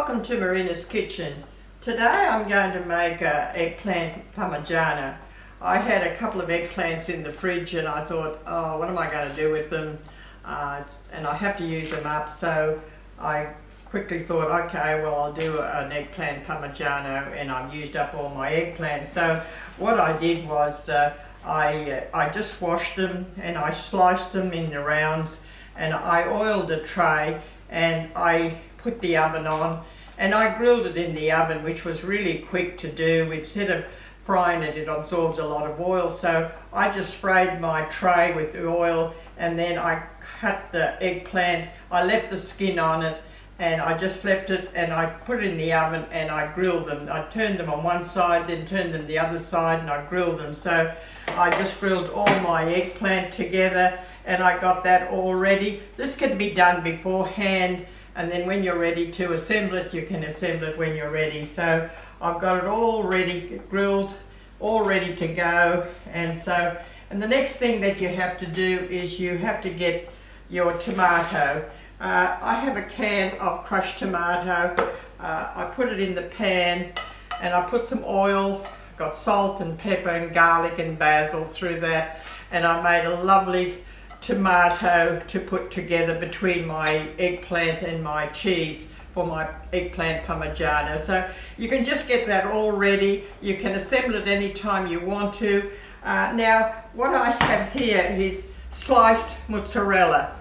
Welcome to Marina's kitchen. Today I'm going to make eggplant Parmigiana. I had a couple of eggplants in the fridge and I thought, oh, what am I going to do with them? And I have to use them up, so I quickly thought, okay, well, I'll do an eggplant Parmigiana, and I've used up all my eggplants. So what I did was I just washed them and I sliced them in the rounds, and I oiled a tray and I put the oven on and I grilled it in the oven, which was really quick to do. Instead of frying it, it absorbs a lot of oil, so I just sprayed my tray with the oil and then I cut the eggplant. I left the skin on it and I just left it, and I put it in the oven and I grilled them. I turned them on one side, then turned them the other side, and I grilled them. So I just grilled all my eggplant together and I got that all ready. This can be done beforehand, and then when you're ready to assemble it, you can assemble it when you're ready. So I've got it all ready, grilled, all ready to go. And the next thing that you have to do is you have to get your tomato. I have a can of crushed tomato. I put it in the pan and I put some oil, got salt and pepper and garlic and basil through that, and I made a lovely tomato to put together between my eggplant and my cheese for my eggplant Parmigiana. So you can just get that all ready. You can assemble it anytime you want to. Now what I have here is sliced mozzarella,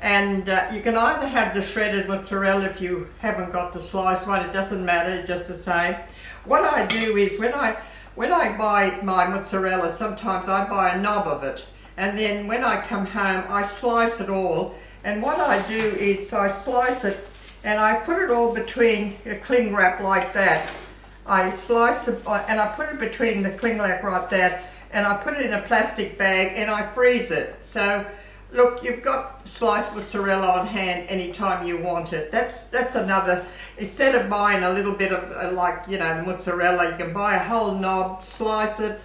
and you can either have the shredded mozzarella if you haven't got the sliced one. It doesn't matter, it's just the same. What I do is when I buy my mozzarella, sometimes I buy a knob of it, and then when I come home I slice it all. And what I do is I slice it and I put it all between a cling wrap like that. I slice it and I put it between the cling wrap like that, and I put it in a plastic bag and I freeze it. So look, you've got sliced mozzarella on hand anytime you want it. That's another, instead of buying a little bit of the mozzarella, you can buy a whole knob, slice it,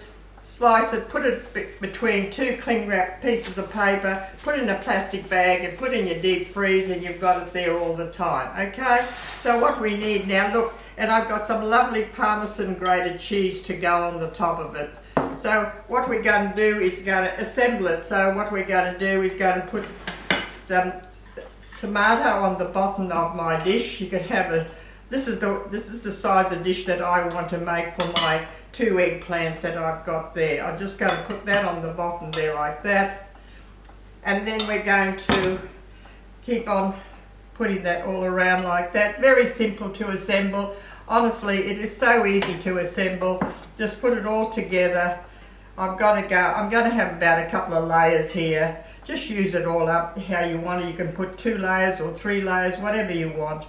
put it between two cling wrap pieces of paper, put it in a plastic bag and put it in your deep freeze, and you've got it there all the time. Okay, so what we need now, look, and I've got some lovely Parmesan grated cheese to go on the top of it. So what we're going to do is going to assemble it. So what we're going to do is going to put the tomato on the bottom of my dish. You can have this is the size of dish that I want to make for my 2 eggplants that I've got there. I'm just going to put that on the bottom there like that, and then we're going to keep on putting that all around like that. Very simple to assemble. Honestly, it is so easy to assemble. Just put it all together. I'm going to have about a couple of layers here. Just use it all up how you want it. You can put 2 layers or 3 layers, whatever you want.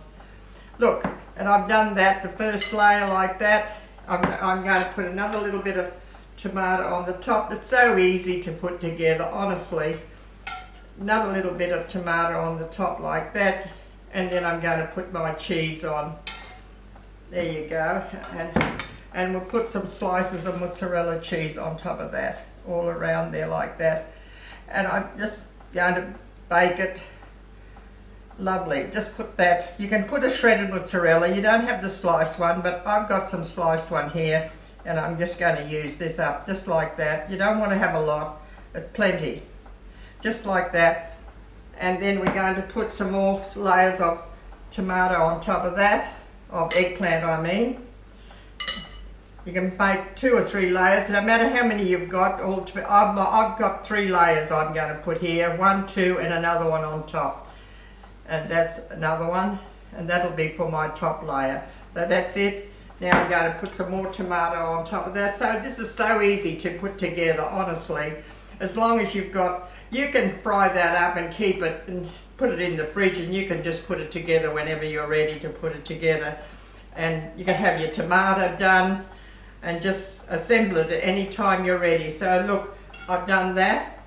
Look, and I've done that, the first layer like that. I'm going to put another little bit of tomato on the top. It's so easy to put together, honestly. Another little bit of tomato on the top like that, and then I'm going to put my cheese on. There you go, and we'll put some slices of mozzarella cheese on top of that, all around there like that. And I'm just going to bake it. Lovely, just put that. You can put a shredded mozzarella, you don't have the sliced one, but I've got some sliced one here, and I'm just going to use this up, just like that. You don't want to have a lot, it's plenty. Just like that. And then we're going to put some more layers of tomato on top of that, of eggplant I mean. You can make 2 or 3 layers, no matter how many you've got. I've got 3 layers I'm going to put here, 1, 2 and another one on top. And that's another one, and that'll be for my top layer. So that's it. Now I'm going to put some more tomato on top of that. So this is so easy to put together, honestly. As long as you've got, you can fry that up and keep it and put it in the fridge, and you can just put it together whenever you're ready to put it together. And you can have your tomato done and just assemble it at any time you're ready. So look, I've done that.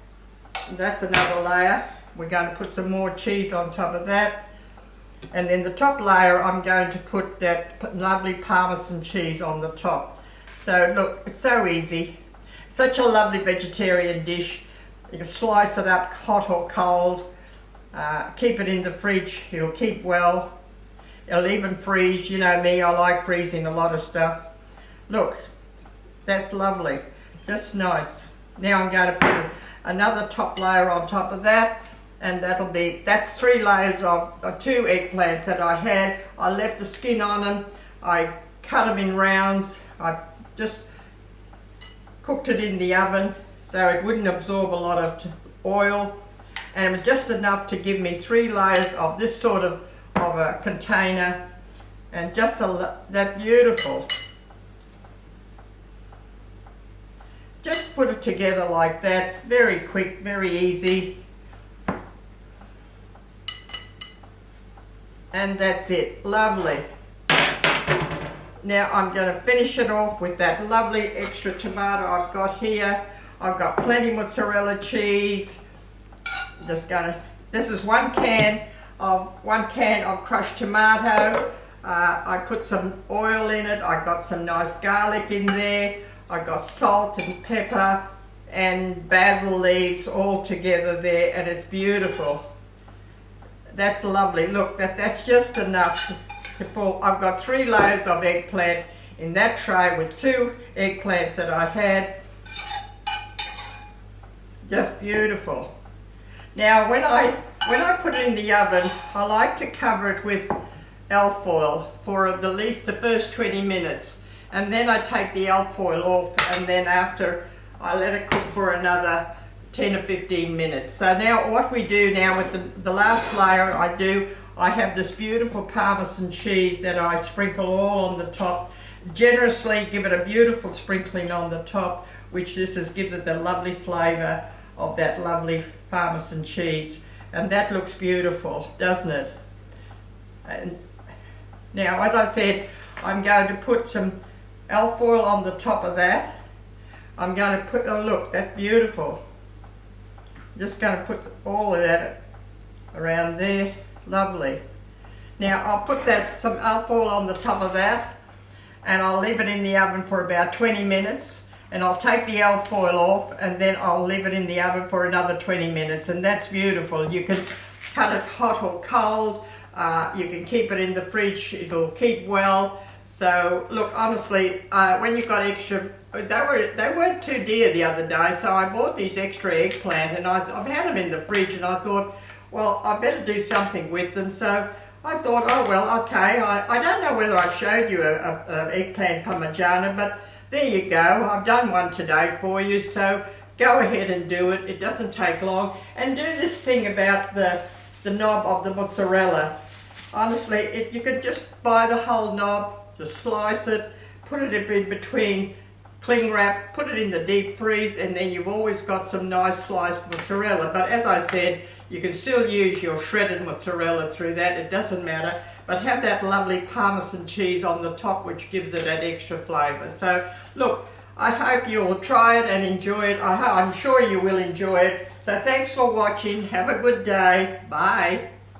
That's another layer. We're going to put some more cheese on top of that, and then the top layer I'm going to put that lovely Parmesan cheese on the top. So look, it's so easy. Such a lovely vegetarian dish. You can slice it up hot or cold. Keep it in the fridge, it'll keep well. It'll even freeze. You know me, I like freezing a lot of stuff. Look, that's lovely. Just nice. Now I'm going to put another top layer on top of that, and that's 3 layers of 2 eggplants that I had. I left the skin on them. I cut them in rounds. I just cooked it in the oven so it wouldn't absorb a lot of oil, and it was just enough to give me 3 layers of this sort of a container, and just that beautiful. Just put it together like that, very quick, very easy. And that's it, lovely. Now I'm going to finish it off with that lovely extra tomato I've got here. I've got plenty mozzarella cheese. This is one can of crushed tomato. I put some oil in it. I got some nice garlic in there. I got salt and pepper and basil leaves all together there, and it's beautiful. That's lovely. Look, that's just enough to full. I've got 3 layers of eggplant in that tray with 2 eggplants that I had. Just beautiful. Now when I put it in the oven, I like to cover it with alfoil for at least the first 20 minutes. And then I take the alfoil off, and then after I let it cook for another 10 or 15 minutes. So now what we do now with the last layer I have this beautiful Parmesan cheese that I sprinkle all on the top. Generously give it a beautiful sprinkling on the top, which gives it the lovely flavour of that lovely Parmesan cheese. And that looks beautiful, doesn't it? And now, as I said, I'm going to put some alfoil on the top of that. I'm going to put, oh look, that's beautiful. Just going to put all of that around there. Lovely. Now I'll put some alfoil on the top of that, and I'll leave it in the oven for about 20 minutes, and I'll take the alfoil off, and then I'll leave it in the oven for another 20 minutes, and that's beautiful. You can cut it hot or cold. You can keep it in the fridge. It'll keep well. So look, honestly, when you've got extra, they weren't too dear the other day, so I bought these extra eggplant, and I've had them in the fridge, and I thought, well, I better do something with them. So I thought, oh well, okay. I don't know whether I showed you a eggplant Parmigiana, but there you go. I've done one today for you, so go ahead and do it. It doesn't take long. And do this thing about the knob of the mozzarella. Honestly, you can just buy the whole knob, just slice it, put it in between cling wrap, put it in the deep freeze, and then you've always got some nice sliced mozzarella. But as I said, you can still use your shredded mozzarella through that, it doesn't matter. But have that lovely Parmesan cheese on the top, which gives it that extra flavour. So look, I hope you'll try it and enjoy it. I'm sure you will enjoy it. So thanks for watching. Have a good day. Bye.